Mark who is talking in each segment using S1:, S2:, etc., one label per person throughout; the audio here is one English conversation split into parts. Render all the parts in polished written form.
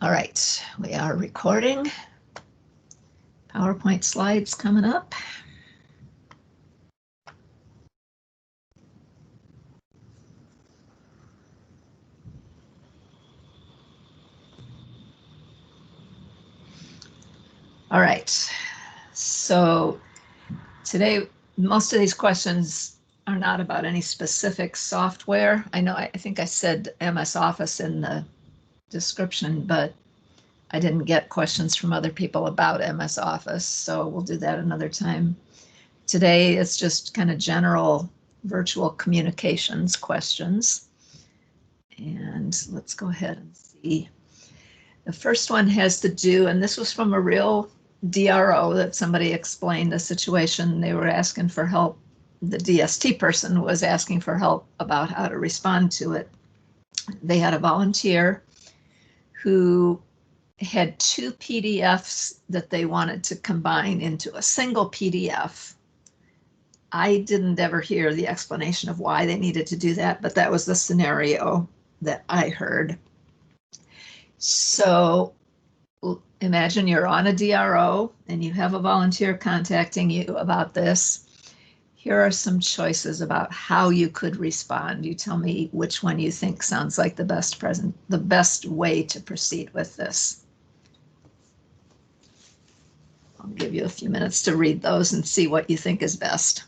S1: All right, we are recording. PowerPoint slides coming up. All right, so today, most of these questions are not about any specific software. I know, I think I said MS Office in the description, but I didn't get questions from other people about MS Office, so we'll do that another time. Today, it's just kind of general virtual communications questions. And let's go ahead and see. The first one has to do, and this was from a real DRO that somebody explained the situation. They were asking for help. The DST person was asking for help about how to respond to it. They had a volunteer who had two PDFs that they wanted to combine into a single PDF. I didn't ever hear the explanation of why they needed to do that, but that was the scenario that I heard. So imagine you're on a DRO and you have a volunteer contacting you about this. Here are some choices about how you could respond. You tell me which one you think sounds like the best way to proceed with this. I'll give you a few minutes to read those and see what you think is best.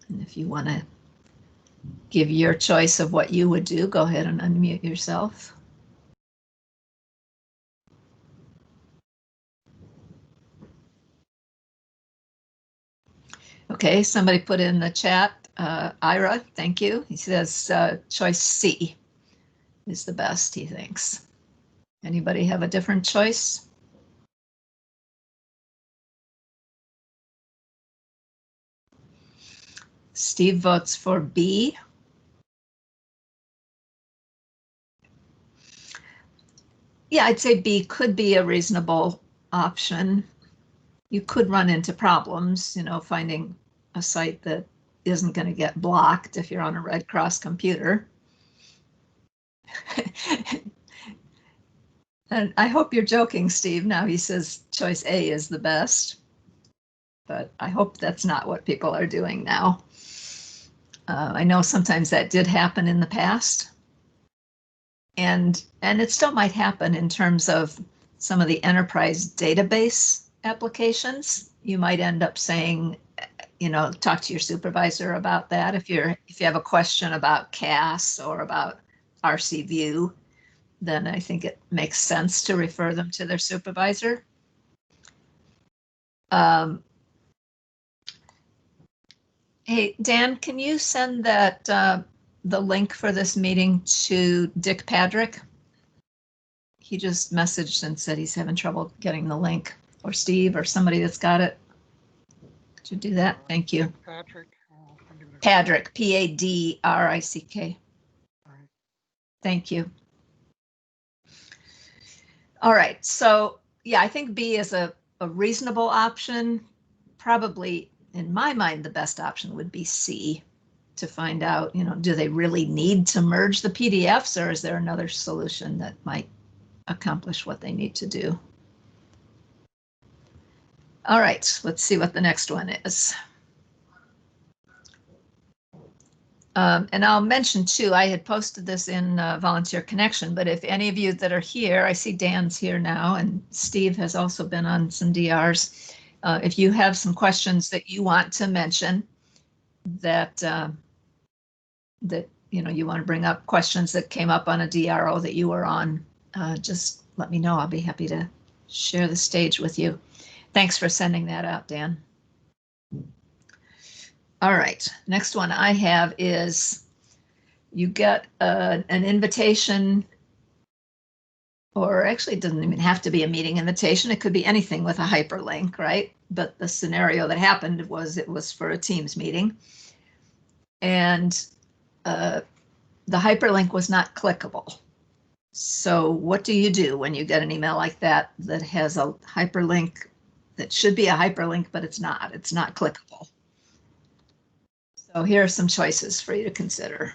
S1: And if you want to give your choice of what you would do, go ahead and unmute yourself. Okay, somebody put in the chat, Ira, thank you. He says choice C is the best, he thinks. Anybody have a different choice? Steve votes for B. Yeah, I'd say B could be a reasonable option. You could run into problems, you know, finding a site that isn't going to get blocked if you're on a Red Cross computer. And I hope you're joking, Steve. Now he says choice A is the best, but I hope that's not what people are doing now. I know sometimes that did happen in the past, and it still might happen in terms of some of the enterprise database applications. You might end up saying, you know, talk to your supervisor about that if you have a question about CAS or about RC View, then I think it makes sense to refer them to their supervisor. Hey, Dan, can you send that the link for this meeting to Dick Patrick? He just messaged and said he's having trouble getting the link, or Steve, or somebody that's got it. Could you do that? Thank you.
S2: Patrick.
S1: Patrick, P-A-D-R-I-C-K.
S2: All right.
S1: Thank you. All right, so yeah, I think B is a reasonable option. Probably, in my mind, the best option would be C, to find out, you know, do they really need to merge the PDFs, or is there another solution that might accomplish what they need to do? All right, let's see what the next one is. And I'll mention too, I had posted this in Volunteer Connection, but if any of you that are here, I see Dan's here now, and Steve has also been on some DRs. If you have some questions that you want to mention, that you know, you want to bring up questions that came up on a DRO that you were on, just let me know. I'll be happy to share the stage with you. Thanks for sending that out, Dan. All right, next one I have is you get an invitation, or actually it doesn't even have to be a meeting invitation. It could be anything with a hyperlink, right? But the scenario that happened was it was for a Teams meeting, and the hyperlink was not clickable. So what do you do when you get an email like that that has a hyperlink that should be a hyperlink, but it's not. It's not clickable. So here are some choices for you to consider.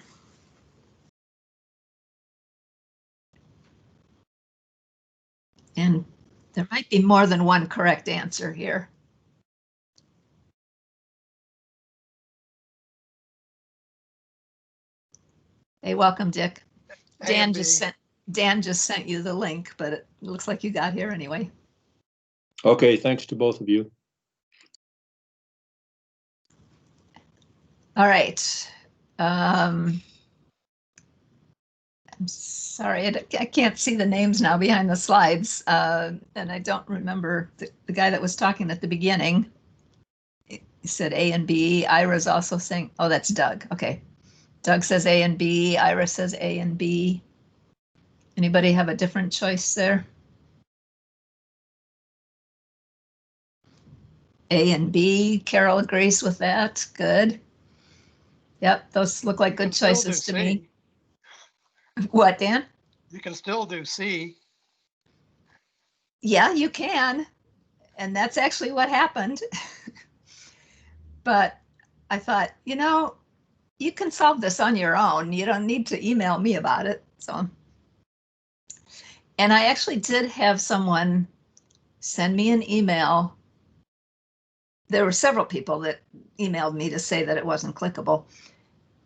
S1: And there might be more than one correct answer here. Hey, welcome, Dick. Dan just sent you the link, but it looks like you got here anyway.
S2: Okay, thanks to both of you.
S1: All right. I'm sorry, I can't see the names now behind the slides, and I don't remember the guy that was talking at the beginning. He said A and B. Ira's also saying, oh, that's Doug. Okay. Doug says A and B. Ira says A and B. Anybody have a different choice there? A and B. Carol agrees with that. Good. Yep, those look like good choices to me. What, Dan?
S3: You can still do C.
S1: Yeah, you can. And that's actually what happened. But I thought, you know, you can solve this on your own. You don't need to email me about it. So, and I actually did have someone send me an email. There were several people that emailed me to say that it wasn't clickable.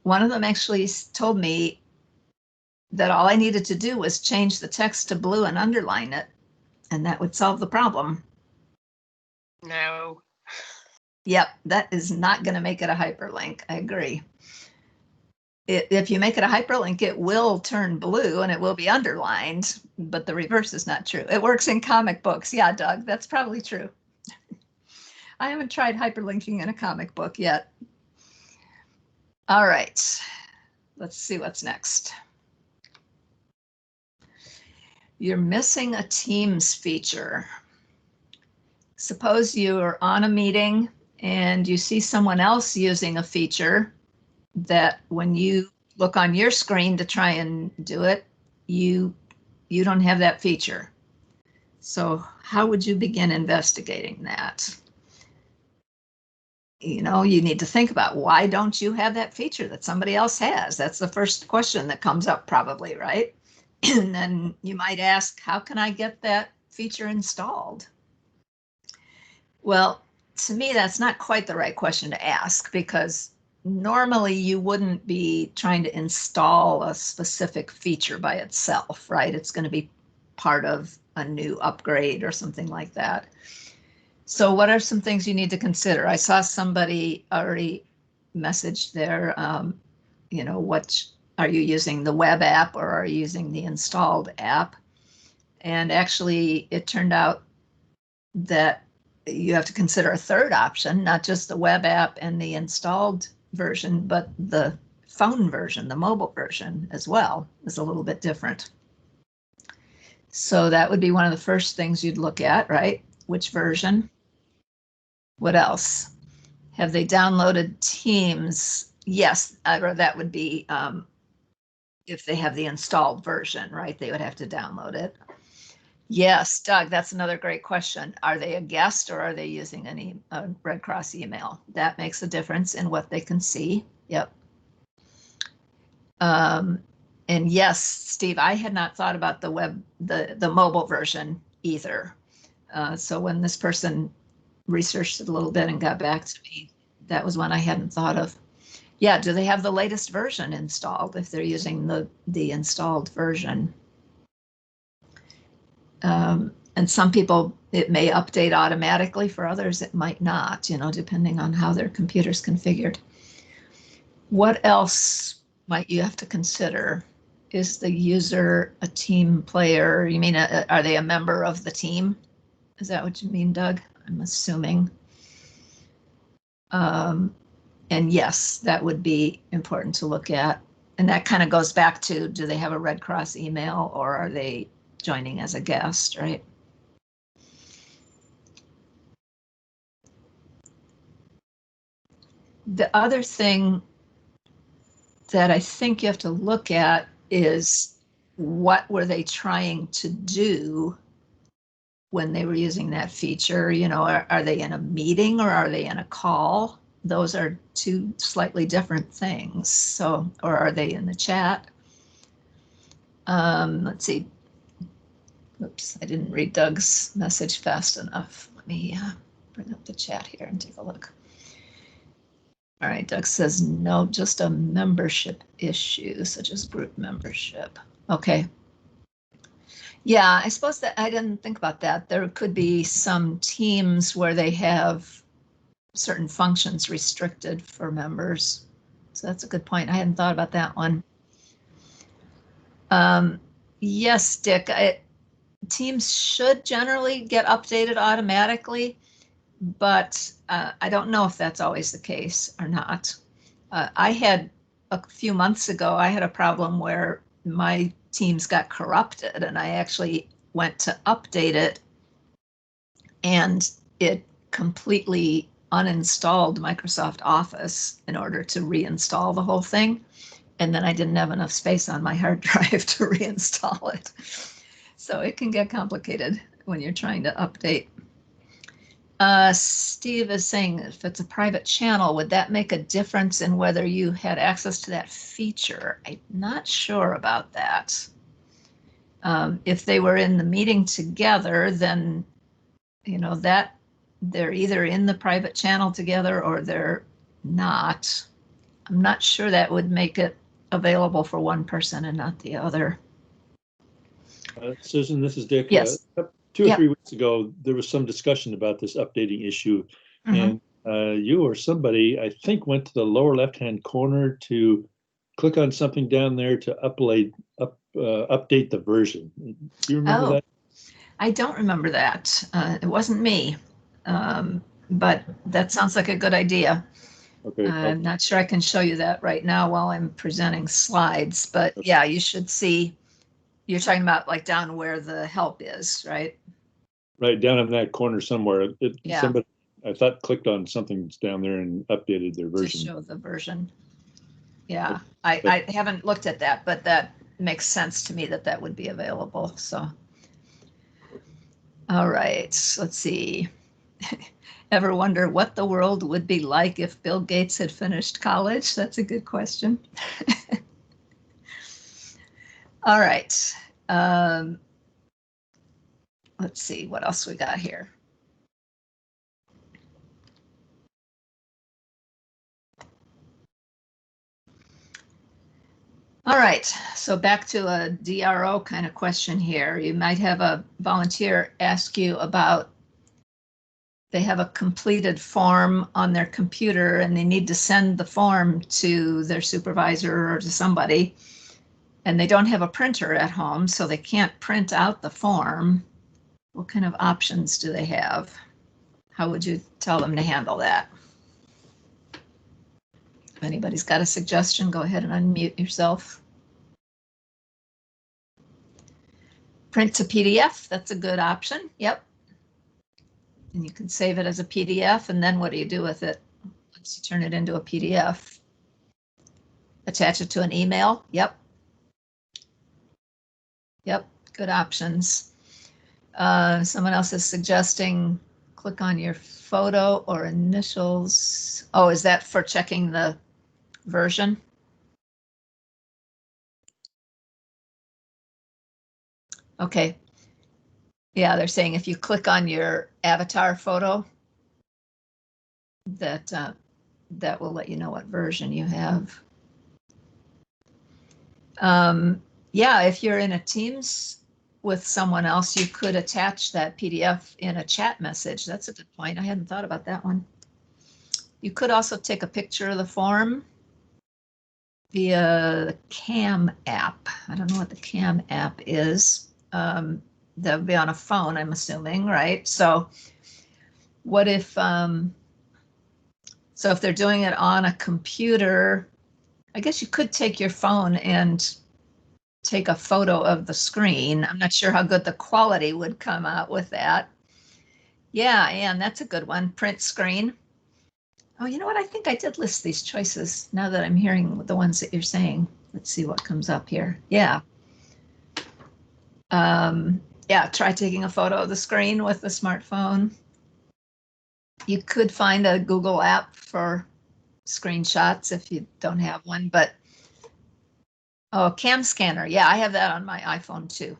S1: One of them actually told me that all I needed to do was change the text to blue and underline it, and that would solve the problem.
S3: No.
S1: Yep, that is not going to make it a hyperlink. I agree. If you make it a hyperlink, it will turn blue and it will be underlined, but the reverse is not true. It works in comic books. Yeah, Doug, that's probably true. I haven't tried hyperlinking in a comic book yet. All right, let's see what's next. You're missing a Teams feature. Suppose you are on a meeting and you see someone else using a feature that when you look on your screen to try and do it, you don't have that feature. So how would you begin investigating that? You know, you need to think about, why don't you have that feature that somebody else has? That's the first question that comes up probably, right? And then you might ask, how can I get that feature installed? Well, to me, that's not quite the right question to ask, because normally you wouldn't be trying to install a specific feature by itself, right? It's going to be part of a new upgrade or something like that. So what are some things you need to consider? I saw somebody already message there, you know, what are you using, the web app or are you using the installed app? And actually, it turned out that you have to consider a third option, not just the web app and the installed version, but the phone version, the mobile version as well, is a little bit different. So that would be one of the first things you'd look at, right? Which version? What else? Have they downloaded Teams? Yes, that would be if they have the installed version, right? They would have to download it. Yes, Doug, that's another great question. Are they a guest or are they using any Red Cross email? That makes a difference in what they can see. Yep. And yes, Steve, I had not thought about the web, the mobile version either. So when this person researched it a little bit and got back to me, that was one I hadn't thought of. Yeah, do they have the latest version installed if they're using the installed version? And some people, it may update automatically. For others, it might not, you know, depending on how their computer's configured. What else might you have to consider? Is the user a team player? You mean, are they a member of the team? Is that what you mean, Doug? I'm assuming. And yes, that would be important to look at. And that kind of goes back to, do they have a Red Cross email or are they joining as a guest, right? The other thing that I think you have to look at is, what were they trying to do when they were using that feature. You know, are they in a meeting or are they in a call? Those are two slightly different things. So, or are they in the chat? Let's see. Oops, I didn't read Doug's message fast enough. Let me bring up the chat here and take a look. All right, Doug says no, just a membership issue, such as group membership. Okay. Yeah, I suppose that I didn't think about that. There could be some teams where they have certain functions restricted for members. So that's a good point. I hadn't thought about that one. Yes, Dick, teams should generally get updated automatically, but I don't know if that's always the case or not. I had a few months ago, I had a problem where my Teams got corrupted and I actually went to update it and it completely uninstalled Microsoft Office in order to reinstall the whole thing. And then I didn't have enough space on my hard drive to reinstall it. So it can get complicated when you're trying to update. Steve is saying if it's a private channel, would that make a difference in whether you had access to that feature? I'm not sure about that. If they were in the meeting together, then, you know, that they're either in the private channel together or they're not. I'm not sure that would make it available for one person and not the other.
S2: Susan, this is Dick.
S1: Yes.
S2: 2 or 3 weeks ago, there was some discussion about this updating issue. And you or somebody, I think, went to the lower left-hand corner to click on something down there to update the version. Do you remember that?
S1: I don't remember that. It wasn't me, but that sounds like a good idea.
S2: Okay.
S1: I'm not sure I can show you that right now while I'm presenting slides, but
S2: Okay.
S1: yeah, you should see. You're talking about like down where the help is, right?
S2: Right down in that corner somewhere.
S1: Yeah.
S2: Somebody, I thought, clicked on something that's down there and updated their version.
S1: To show the version. Yeah, I haven't looked at that, but that makes sense to me that that would be available. So, all right, let's see. Ever wonder what the world would be like if Bill Gates had finished college? That's a good question. All right. Let's see what else we got here. All right, so back to a DRO kind of question here. You might have a volunteer ask you about, they have a completed form on their computer and they need to send the form to their supervisor or to somebody, and they don't have a printer at home, so they can't print out the form. What kind of options do they have? How would you tell them to handle that? If anybody's got a suggestion, go ahead and unmute yourself. Print to PDF, that's a good option. Yep. And you can save it as a PDF, and then what do you do with it once you turn it into a PDF? Attach it to an email. Yep. Yep, good options. Someone else is suggesting click on your photo or initials. Oh, is that for checking the version? Okay. Yeah, they're saying if you click on your avatar photo, that that will let you know what version you have. Yeah, if you're in a Teams with someone else, you could attach that PDF in a chat message. That's a good point. I hadn't thought about that one. You could also take a picture of the form via the CAM app. I don't know what the CAM app is. That would be on a phone, I'm assuming, right? So what if, so if they're doing it on a computer, I guess you could take your phone and take a photo of the screen. I'm not sure how good the quality would come out with that. Yeah, and that's a good one. Print screen. Oh, you know what? I think I did list these choices now that I'm hearing the ones that you're saying. Let's see what comes up here. Yeah. Yeah, try taking a photo of the screen with the smartphone. You could find a Google app for screenshots if you don't have one, but oh, cam scanner. Yeah, I have that on my iPhone too.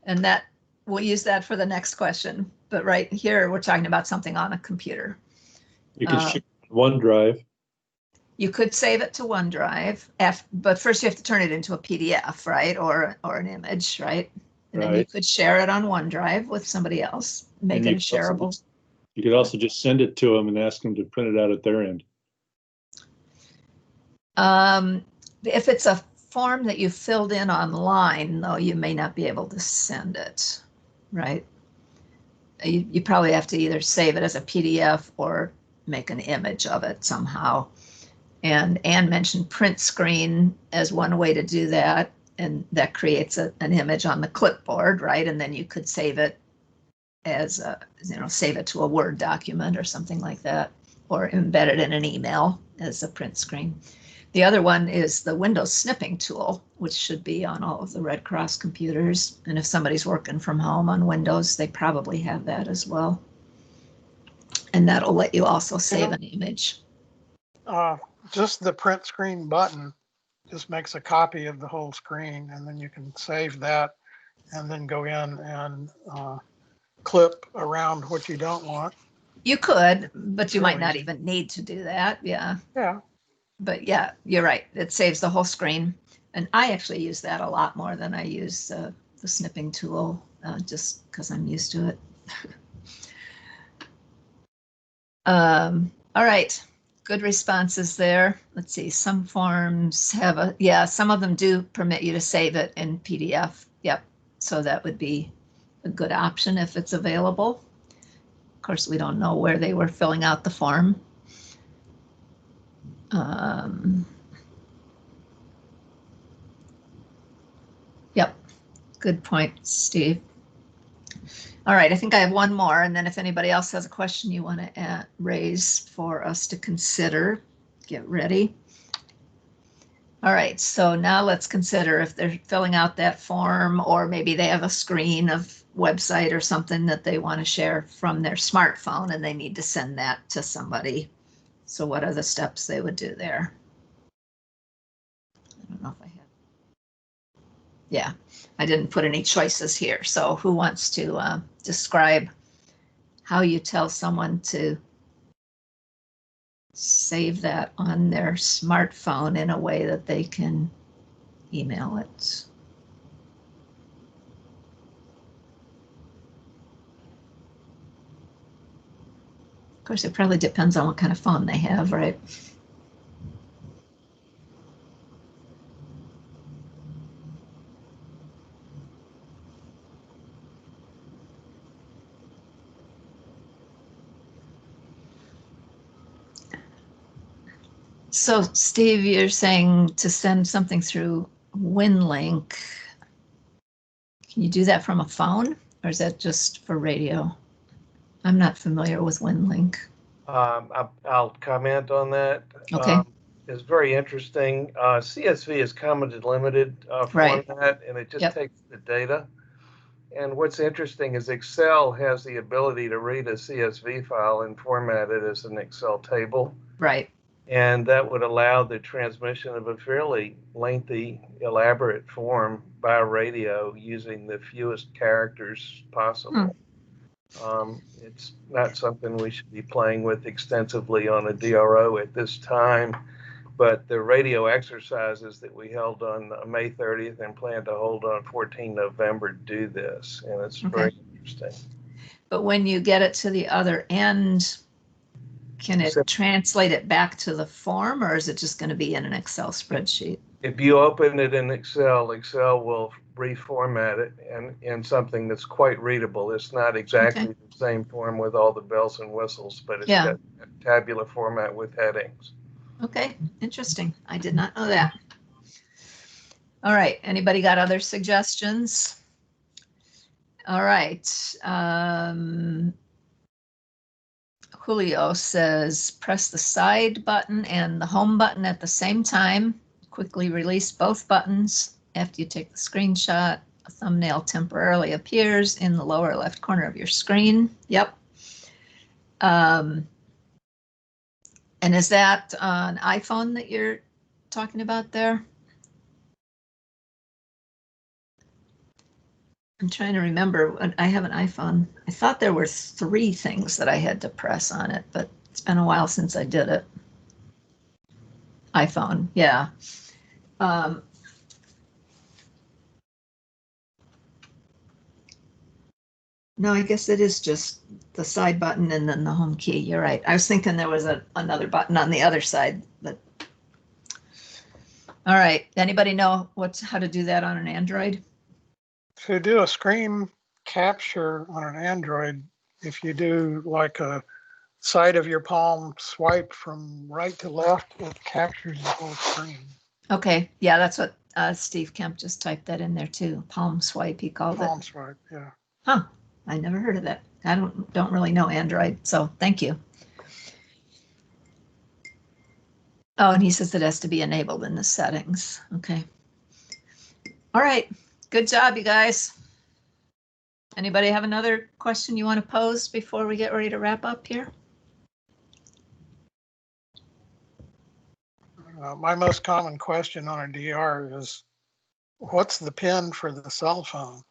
S1: And that we'll use that for the next question. But right here, we're talking about something on a computer.
S2: You can share OneDrive.
S1: You could save it to OneDrive, but first you have to turn it into a PDF, right? Or an image, right? And then you could share it on OneDrive with somebody else, make it a shareable.
S2: You could also just send it to them and ask them to print it out at their end.
S1: If it's a form that you filled in online, though, you may not be able to send it, right? You probably have to either save it as a PDF or make an image of it somehow. And Anne mentioned print screen as one way to do that, and that creates an image on the clipboard, right? And then you could save it as save it to a Word document or something like that, or embed it in an email as a print screen. The other one is the Windows snipping tool, which should be on all of the Red Cross computers. And if somebody's working from home on Windows, they probably have that as well. And that'll let you also save an image.
S3: Just the print screen button just makes a copy of the whole screen, and then you can save that and then go in and clip around what you don't want.
S1: You could, but you might not even need to do that. Yeah.
S3: Yeah.
S1: But yeah, you're right. It saves the whole screen. And I actually use that a lot more than I use the snipping tool, just because I'm used to it. All right. Good responses there. Let's see. Some forms have some of them do permit you to save it in PDF. Yep. So that would be a good option if it's available. Of course, we don't know where they were filling out the form. Yep. Good point, Steve. All right, I think I have one more, and then if anybody else has a question you want to raise for us to consider, get ready. All right, so now let's consider if they're filling out that form, or maybe they have a screen of website or something that they want to share from their smartphone and they need to send that to somebody. So what are the steps they would do there? I don't know if I have. Yeah, I didn't put any choices here. So who wants to describe how you tell someone to save that on their smartphone in a way that they can email it? Of course, it probably depends on what kind of phone they have, right? So, Steve, you're saying to send something through WinLink. Can you do that from a phone, or is that just for radio? I'm not familiar with WinLink.
S4: I'll comment on that.
S1: Okay.
S4: It's very interesting. CSV is comma delimited format, and it just takes the data. And what's interesting is Excel has the ability to read a CSV file and format it as an Excel table.
S1: Right.
S4: And that would allow the transmission of a fairly lengthy, elaborate form by radio using the fewest characters possible. It's not something we should be playing with extensively on a DRO at this time, but the radio exercises that we held on May 30th and plan to hold on 14 November do this, and it's very interesting. But
S1: when you get it to the other end, can it translate it back to the form, or is it just going to be in an Excel spreadsheet?
S4: If you open it in Excel, Excel will reformat it in something that's quite readable. It's not exactly the same form with all the bells and whistles, but it's got a tabular format with headings.
S1: Okay, interesting. I did not know that. All right, anybody got other suggestions? All right. Julio says, press the side button and the home button at the same time. Quickly release both buttons after you take the screenshot, a thumbnail temporarily appears in the lower left corner of your screen. Yep. And is that an iPhone that you're talking about there? I'm trying to remember. I have an iPhone. I thought there were 3 things that I had to press on it, but it's been a while since I did it. iPhone, yeah. No, I guess it is just the side button and then the home key. You're right. I was thinking there was another button on the other side, but. All right. Anybody know how to do that on an Android?
S3: To do a screen capture on an Android, if you do like a side of your palm swipe from right to left, it captures the whole screen.
S1: Okay. Yeah, that's what Steve Kemp just typed that in there too. Palm swipe, he called it.
S3: Palm swipe, yeah.
S1: Huh. I never heard of that. I don't really know Android, so thank you. Oh, and he says it has to be enabled in the settings. Okay. All right. Good job, you guys. Anybody have another question you want to pose before we get ready to wrap up here?
S3: My most common question on a DR is, what's the pin for the cell phone?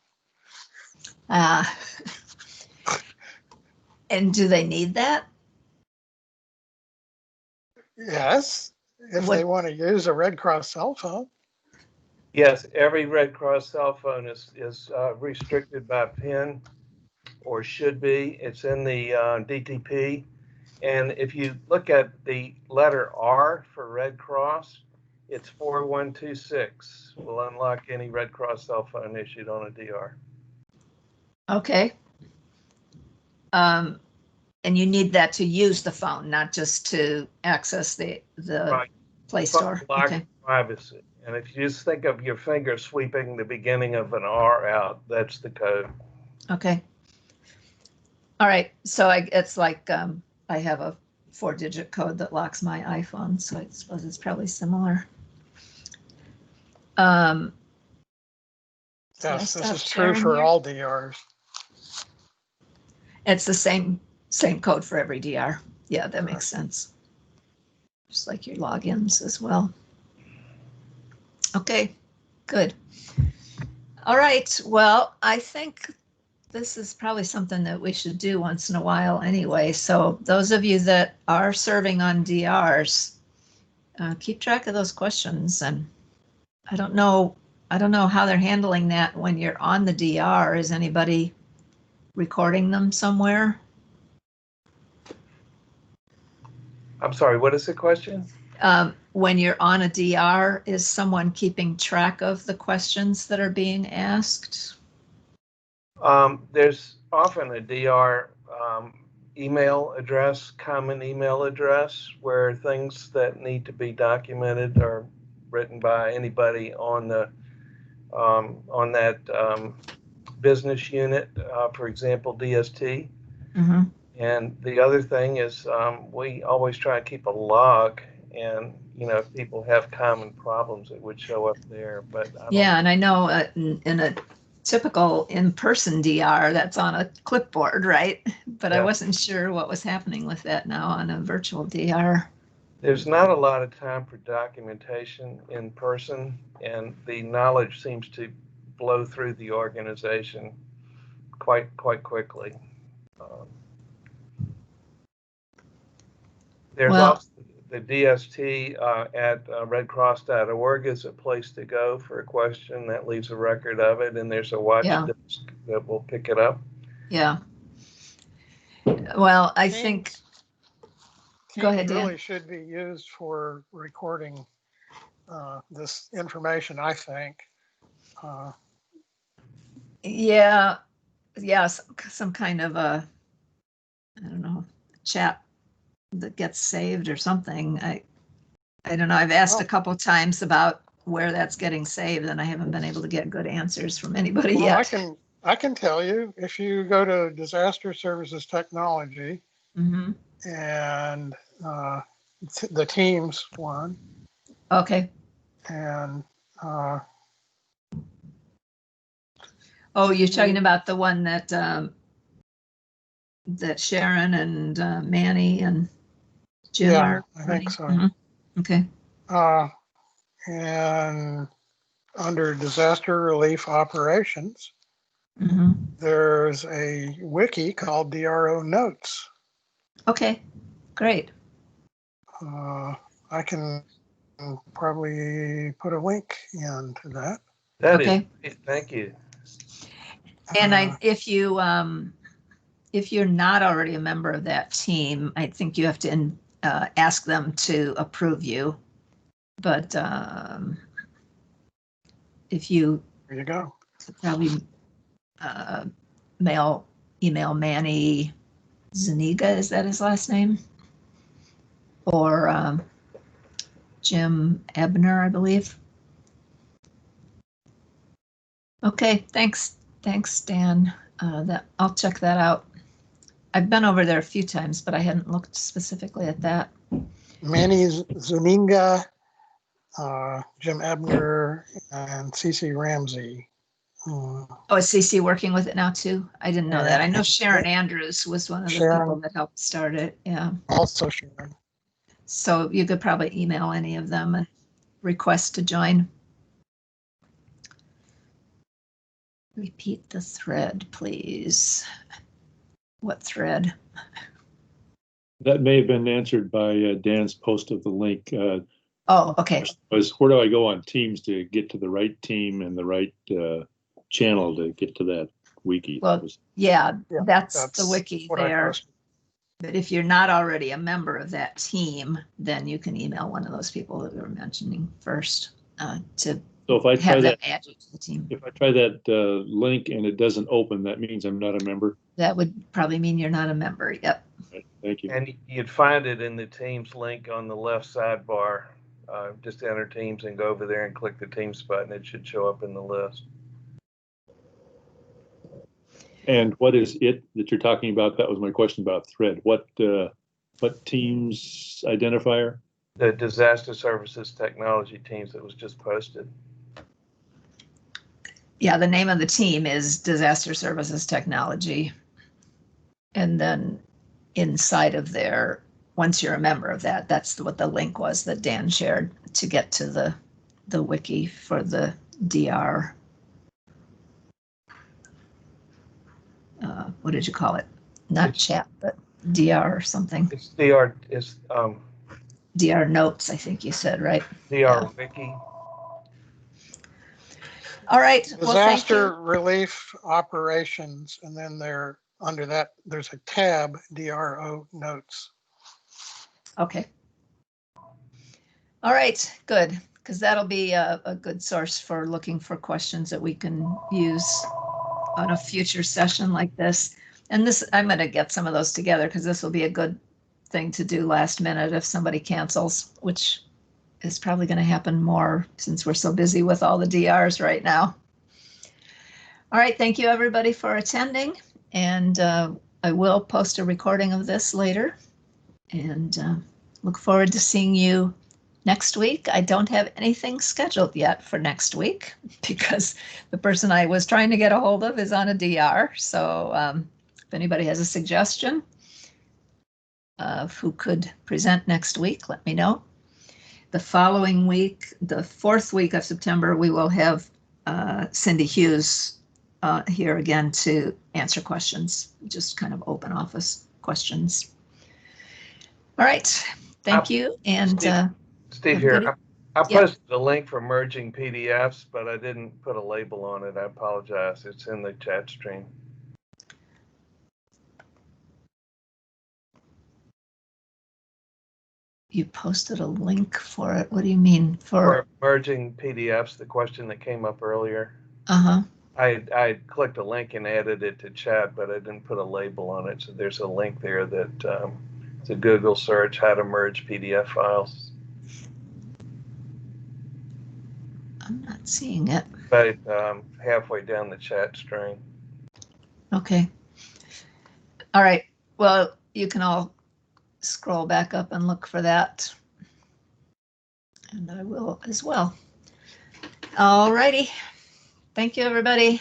S1: And do they need that?
S3: Yes, if they want to use a Red Cross cell phone.
S4: Yes, every Red Cross cell phone is restricted by PIN, or should be. It's in the DTP. And if you look at the letter R for Red Cross, it's 4126. Will unlock any Red Cross cell phone issued on a DR.
S1: Okay. And you need that to use the phone, not just to access the
S4: Right.
S1: Play Store. Okay.
S4: Privacy. And if you just think of your finger sweeping the beginning of an R out, that's the code.
S1: Okay. All right. So it's like I have a 4-digit code that locks my iPhone, so I suppose it's probably similar.
S3: Yes, this is true for all DRs.
S1: It's the same code for every DR. Yeah, that makes sense. Just like your logins as well. Okay, good. All right. Well, I think this is probably something that we should do once in a while anyway. So those of you that are serving on DRs, keep track of those questions. And I don't know how they're handling that when you're on the DR. Is anybody recording them somewhere?
S4: I'm sorry, what is the question?
S1: When you're on a DR, is someone keeping track of the questions that are being asked?
S4: There's often a DR email address, common email address, where things that need to be documented are written by anybody on the on that business unit, for example, DST.
S1: Mm-hmm.
S4: And the other thing is we always try to keep a log, and if people have common problems, it would show up there. But
S1: and I know in a typical in-person DR, that's on a clipboard, right? But I wasn't sure what was happening with that now on a virtual DR.
S4: There's not a lot of time for documentation in person, and the knowledge seems to blow through the organization quite quickly. There's also the DST at redcross.org is a place to go for a question that leaves a record of it, and there's a watch desk that will pick it up.
S1: Yeah. Well, I think. Go ahead, Dan.
S3: Really should be used for recording this information, I think. Some kind of a, I don't know, chat that gets saved or something. I don't know. I've asked a couple times about where that's getting saved, and I haven't been able to get good answers from anybody yet. I can tell you, if you go to Disaster Services Technology,
S1: mm-hmm.
S3: and the Teams one.
S1: Okay.
S3: And
S1: Oh, you're talking about the one that that Sharon and Manny and Jim
S3: Yeah,
S1: are
S3: I
S1: running?
S3: think so.
S1: Mhm. Okay.
S3: And under disaster relief operations,
S1: Hmm.
S3: there's a wiki called DRO Notes.
S1: Okay, great.
S3: I can probably put a link into that.
S4: That is
S1: Okay.
S4: great. Thank you.
S1: And if you're not already a member of that team, I think you have to ask them to approve you. But if you
S3: There you go.
S1: probably email Manny Zuniga, is that his last name? Or Jim Ebner, I believe. Okay, thanks, Dan. I'll check that out. I've been over there a few times, but I hadn't looked specifically at that.
S3: Manny Zuninga, Jim Ebner, and CC Ramsey.
S1: Oh, is CC working with it now too? I didn't know that. I know Sharon Andrews was one of the people that helped start it. Yeah.
S3: Also Sharon.
S1: So you could probably email any of them and request to join. Repeat the thread, please. What thread?
S2: That may have been answered by Dan's post of the link.
S1: Oh, okay.
S2: Was where do I go on Teams to get to the right team and the right channel to get to that wiki?
S1: Well, yeah, that's the
S3: that's
S1: wiki
S3: what I
S1: there.
S3: posted.
S1: But if you're not already a member of that team, then you can email one of those people that we were mentioning first to
S2: So if I try
S1: have them
S2: that,
S1: add you to the team.
S2: if I try that link and it doesn't open, that means I'm not a member.
S1: That would probably mean you're not a member. Yep.
S2: Right, thank you.
S4: And you'd find it in the Teams link on the left sidebar. Just enter Teams and go over there and click the Teams button. It should show up in the list.
S2: And what is it that you're talking about? That was my question about thread. What Teams identifier?
S4: The disaster services technology teams that was just posted.
S1: Yeah, the name of the team is Disaster Services Technology. And then inside of there, once you're a member of that, that's what the link was that Dan shared to get to the wiki for the DR. What did you call it? Not chat, but DR or something.
S4: It's DR. It's
S1: DR notes, I think you said, right?
S4: DR
S1: Yeah.
S4: wiki.
S1: All right.
S3: Disaster relief operations, and then there under that there's a tab, DRO Notes.
S1: Okay. All right, good, because that'll be a good source for looking for questions that we can use on a future session like this. And this, I'm going to get some of those together because this will be a good thing to do last minute if somebody cancels, which is probably going to happen more since we're so busy with all the DRs right now. All right, thank you everybody for attending, and I will post a recording of this later, and look forward to seeing you next week. I don't have anything scheduled yet for next week because the person I was trying to get a hold of is on a DR. So if anybody has a suggestion of who could present next week, let me know. The following week, the 4th week of September, we will have Cindy Hughes here again to answer questions, just kind of open office questions. All right, thank you. And
S4: Steve here. I posted a link for merging PDFs, but I didn't put a label on it. I apologize. It's in the chat stream.
S1: You posted a link for it. What do you mean? For
S4: merging PDFs, the question that came up earlier.
S1: Uh-huh.
S4: I clicked a link and added it to chat, but I didn't put a label on it. So there's a link there that it's a Google search, how to merge PDF files.
S1: I'm not seeing it.
S4: But halfway down the chat string.
S1: Okay. All right. Well, you can all scroll back up and look for that. And I will as well. All righty. Thank you, everybody.